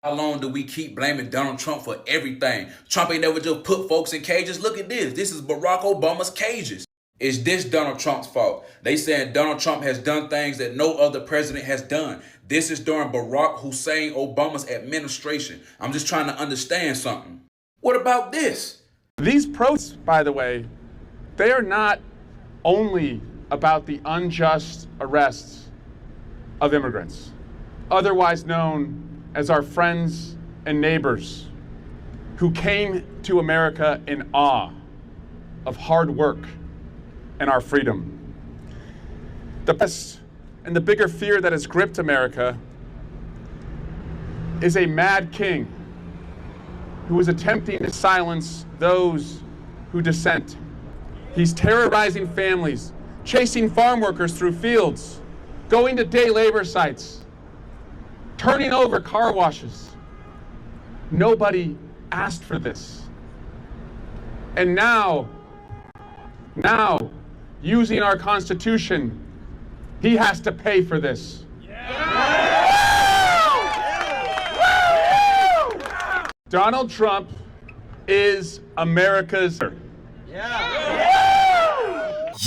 How long do we keep blaming Donald Trump for everything? Trump ain't never just put folks in cages. Look at this. This is Barack Obama's cages. Is this Donald Trump's fault? They saying Donald Trump has done things that no other president has done. This is during Barack Hussein Obama's administration. I'm just trying to understand something. What about this? These protests, by the way, they are not only about the unjust arrests of immigrants, otherwise known as our friends and neighbors who came to America in awe of hard work and our freedom. The best and the bigger fear that has gripped America is a mad king who is attempting to silence those who dissent. He's terrorizing families, chasing farm workers through fields, going to day labor sites, turning over car washes. Nobody asked for this. And now, using our Constitution, he has to pay for this. Donald Trump is America's.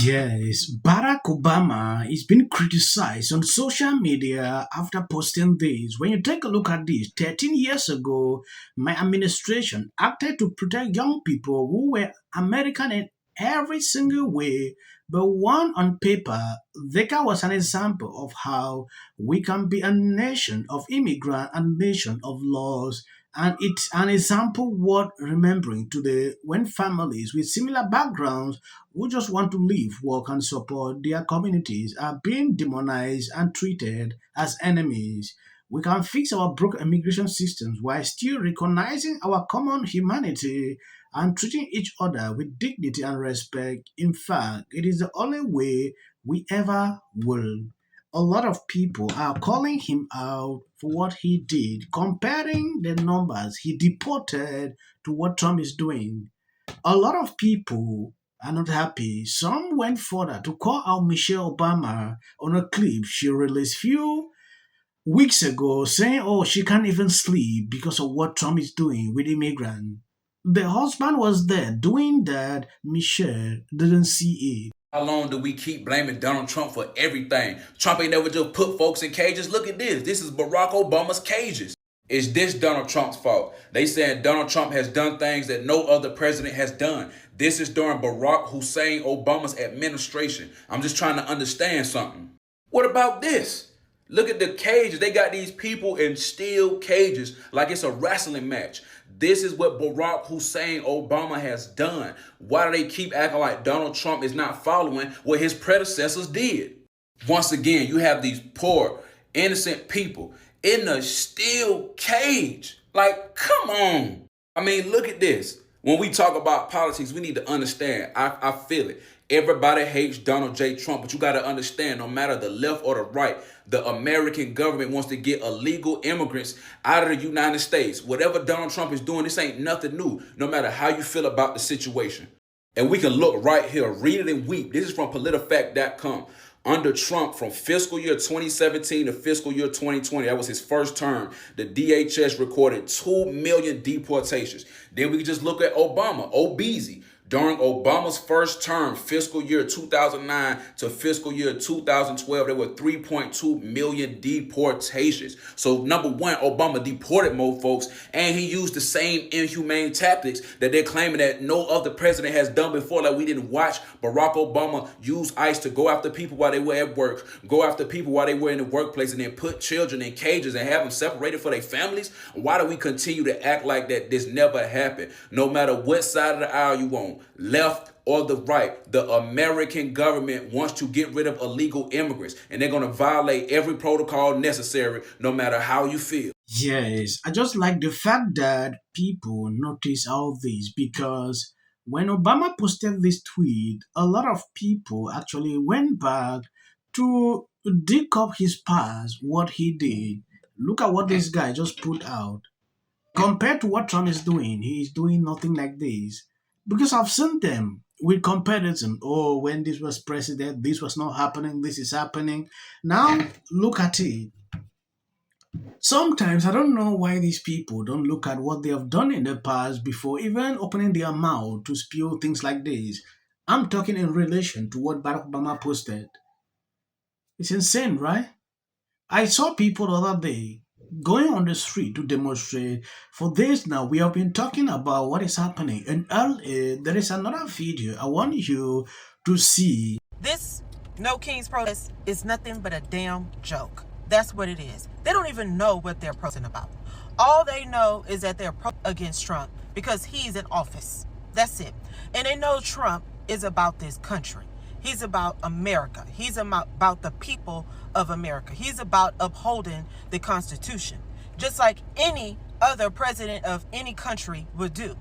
Yes, Barack Obama is being criticized on social media after posting this. When you take a look at this, 13 years ago, my administration acted to protect young people who were American in every single way, but one on paper, the guy was an example of how we can be a nation of immigrants and nation of laws. And it's an example worth remembering today when families with similar backgrounds who just want to live, work, and support their communities are being demonized and treated as enemies. We can fix our broken immigration systems while still recognizing our common humanity and treating each other with dignity and respect. In fact, it is the only way we ever will. A lot of people are calling him out for what he did, comparing the numbers he deported to what Trump is doing. A lot of people are not happy. Some went further to call out Michelle Obama on a clip she released few weeks ago, saying, "Oh, she can't even sleep because of what Trump is doing with immigrants." The husband was there doing that. Michelle didn't see it. How long do we keep blaming Donald Trump for everything? Trump ain't never just put folks in cages. Look at this. This is Barack Obama's cages. Is this Donald Trump's fault? They saying Donald Trump has done things that no other president has done. This is during Barack Hussein Obama's administration. I'm just trying to understand something. What about this? Look at the cages. They got these people in steel cages like it's a wrestling match. This is what Barack Hussein Obama has done. Why do they keep acting like Donald Trump is not following what his predecessors did? Once again, you have these poor, innocent people in a steel cage. Like, come on. I mean, look at this. When we talk about politics, we need to understand. I feel it. Everybody hates Donald J. Trump, but you got to understand, no matter the left or the right, the American government wants to get illegal immigrants out of the United States. Whatever Donald Trump is doing, this ain't nothing new, no matter how you feel about the situation. And we can look right here, read it and weep. This is from PolitiFact.com. Under Trump, from fiscal year 2017 to fiscal year 2020, that was his first term, the DHS recorded 2 million deportations. Then we can just look at Obama, Obeezy. During Obama's first term, fiscal year 2009 to fiscal year 2012, there were 3.2 million deportations. So number one, Obama deported more folks, and he used the same inhumane tactics that they're claiming that no other president has done before. Like we didn't watch Barack Obama use ICE to go after people while they were at work, go after people while they were in the workplace, and then put children in cages and have them separated for their families. Why do we continue to act like that this never happened? No matter what side of the aisle you on, left or the right, the American government wants to get rid of illegal immigrants, and they're going to violate every protocol necessary, no matter how you feel. Yes, I just like the fact that people notice all this because when Obama posted this tweet, a lot of people actually went back to dig up his past, what he did. Look at what this guy just put out. Compared to what Trump is doing, he is doing nothing like this. Because I've seen them with comparison. Oh, when this was president, this was not happening, this is happening. Now, look at it. Sometimes I don't know why these people don't look at what they have done in the past before even opening their mouth to spew things like this. I'm talking in relation to what Barack Obama posted. It's insane, right? I saw people the other day going on the street to demonstrate. For this now, we have been talking about what is happening. And there is another video I want you to see. This No Kings protest is nothing but a damn joke. That's what it is. They don't even know what they're protesting about. All they know is that they're against Trump because he's in office. That's it. And they know Trump is about this country. He's about America. He's about the people of America. He's about upholding the Constitution, just like any other president of any country would do.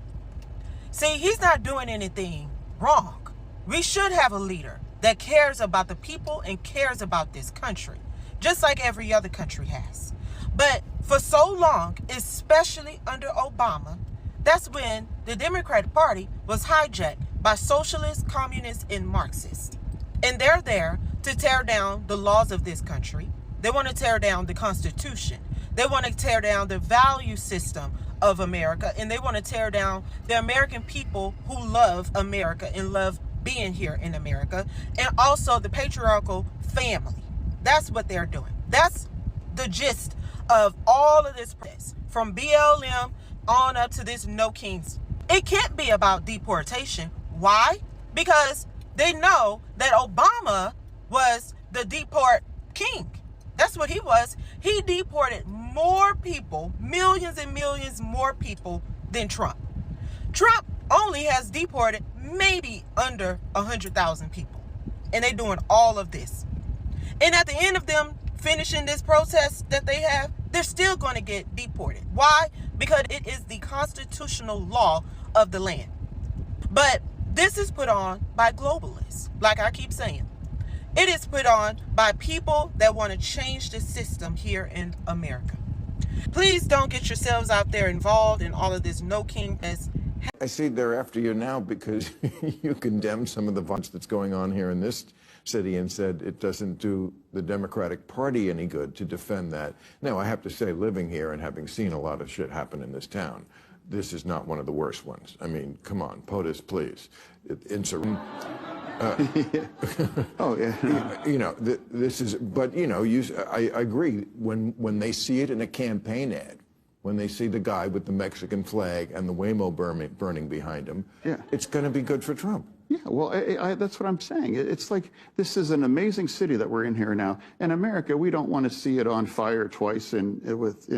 See, he's not doing anything wrong. We should have a leader that cares about the people and cares about this country, just like every other country has. But for so long, especially under Obama, that's when the Democratic Party was hijacked by socialists, communists, and Marxists. And they're there to tear down the laws of this country. They want to tear down the Constitution. They want to tear down the value system of America. And they want to tear down the American people who love America and love being here in America. And also the patriarchal family. That's what they're doing. That's the gist of all of this protest, from BLM on up to this No Kings. It can't be about deportation. Why? Because they know that Obama was the deport king. That's what he was. He deported more people, millions and millions more people than Trump. Trump only has deported maybe under 100,000 people. And they're doing all of this. And at the end of them finishing this protest that they have, they're still going to get deported. Why? Because it is the constitutional law of the land. But this is put on by globalists, like I keep saying. It is put on by people that want to change the system here in America. Please don't get yourselves out there involved in all of this No King. I see they're after you now because you condemned some of the violence that's going on here in this city and said it doesn't do the Democratic Party any good to defend that. Now, I have to say, living here and having seen a lot of shit happen in this town, this is not one of the worst ones. I mean, come on, POTUS, please. Oh, yeah. You know, this is, but, you know, I agree, when they see it in a campaign ad, when they see the guy with the Mexican flag and the Waymo burning behind him, Yeah. it's going to be good for Trump. Yeah, well, that's what I'm saying. It's like this is an amazing city that we're in here now. In America, we don't want to see it on fire twice in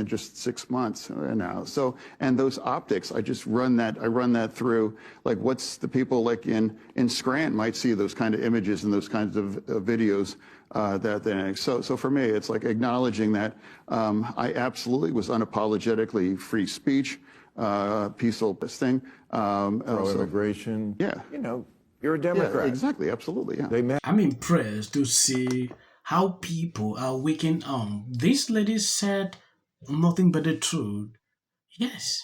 just 6 months now. So, and those optics, I run that through. Like, what's the people like in Scranton might see those kind of images and those kinds of videos. So for me, it's like acknowledging that I absolutely was unapologetically free speech, peaceful thing. Pro-immigration. Yeah. You know, you're a Democrat. Yeah, exactly, absolutely, yeah. I'm impressed to see how people are waking up. This lady said nothing but the truth. Yes.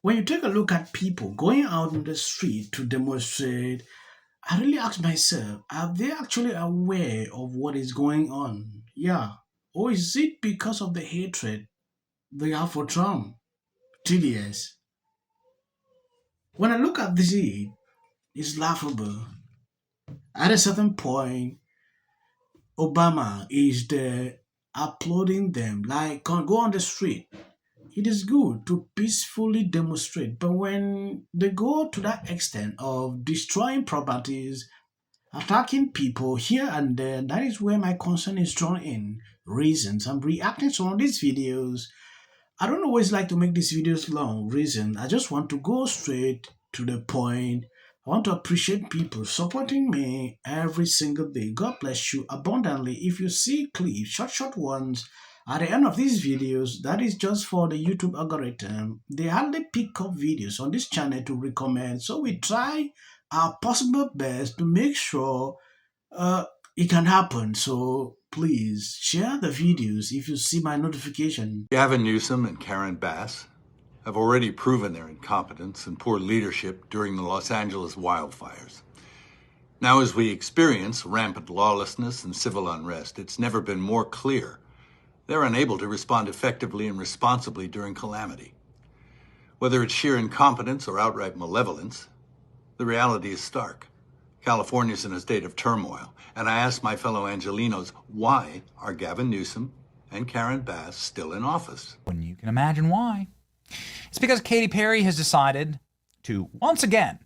When you take a look at people going out in the street to demonstrate, I really ask myself, are they actually aware of what is going on? Yeah. Or is it because of the hatred they have for Trump? Tedious. When I look at this, it's laughable. At a certain point, Obama is there applauding them, like, go on the street. It is good to peacefully demonstrate, but when they go to that extent of destroying properties, attacking people here and there, that is where my concern is drawn in. Reasons. I'm reacting to some of these videos. I don't always like to make these videos long. Reason. I just want to go straight to the point. I want to appreciate people supporting me every single day. God bless you abundantly. If you see clips, short ones, at the end of these videos, that is just for the YouTube algorithm. They hardly pick up videos on this channel to recommend. So we try our possible best to make sure it can happen. So please share the videos if you see my notification. Gavin Newsom and Karen Bass have already proven their incompetence and poor leadership during the Los Angeles wildfires. Now, as we experience rampant lawlessness and civil unrest, it's never been more clear They're unable to respond effectively and responsibly during calamity. Whether it's sheer incompetence or outright malevolence, the reality is stark. California's in a state of turmoil, and I ask my fellow Angelenos, why are Gavin Newsom and Karen Bass still in office? When you can imagine why. It's because Katy Perry has decided to, once again,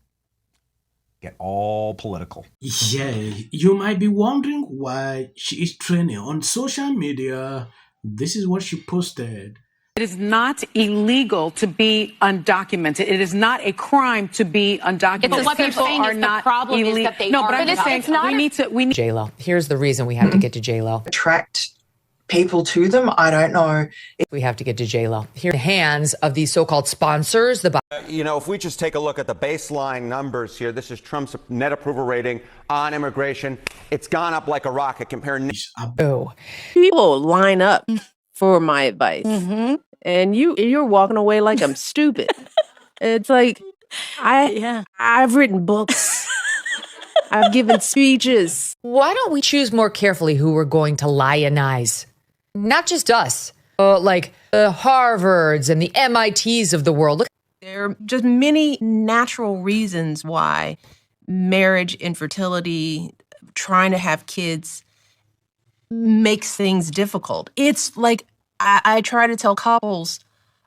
get all political. Yeah, you might be wondering why she is trending on social media. This is what she posted. It is not illegal to be undocumented. It is not a crime to be undocumented. But what they're saying is the problem is that they no, but are. I'm saying we need J-Lo. Here's the reason we have to get to J-Lo. Attract people to them. I don't know. We have to get to J-Lo. Here, in the hands of these so-called sponsors, the you know, if we just take a look at the baseline numbers here, this is Trump's net approval rating on immigration. It's gone up like a rocket compared. Oh, People line up for my advice, and you're walking away like I'm stupid. It's like I've written books. I've given speeches. why don't we choose more carefully who we're going to lionize? Not just us, like the Harvards and the MITs of the world. Look, There are just many natural reasons why marriage, infertility, trying to have kids makes things difficult. It's like I try to tell couples,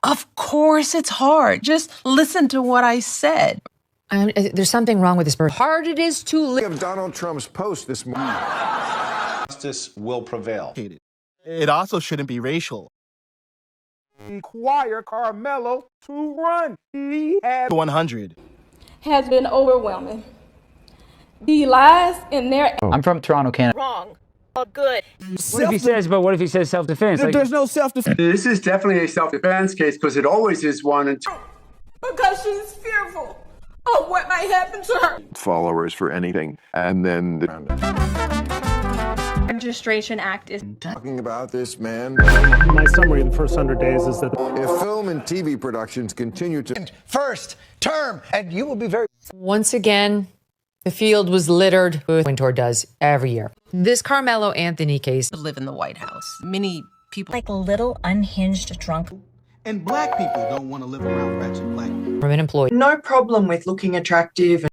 of course it's hard. Just listen to what I said. there's something wrong with this person. Hard it is to live. Of Donald Trump's post this morning. Justice will prevail. It also shouldn't be racial. Require Carmelo to run. He had 100. Has been overwhelming. The lies in their I'm from Toronto, Canada. Wrong. Good. What if he says self-defense? There's no self-defense. This is definitely a self-defense case because it always is one. because she's fearful of what might happen to her. Followers for anything. And then Registration Act is talking about this man. My summary in the first 100 days is that If film and TV productions continue to First term, and you will be very. Once again, the field was littered with Wintour does every year. This Carmelo Anthony case. Live in the White House. Many people like a little unhinged drunk. And black people don't want to live around wretched black people. From an employee. No problem with looking attractive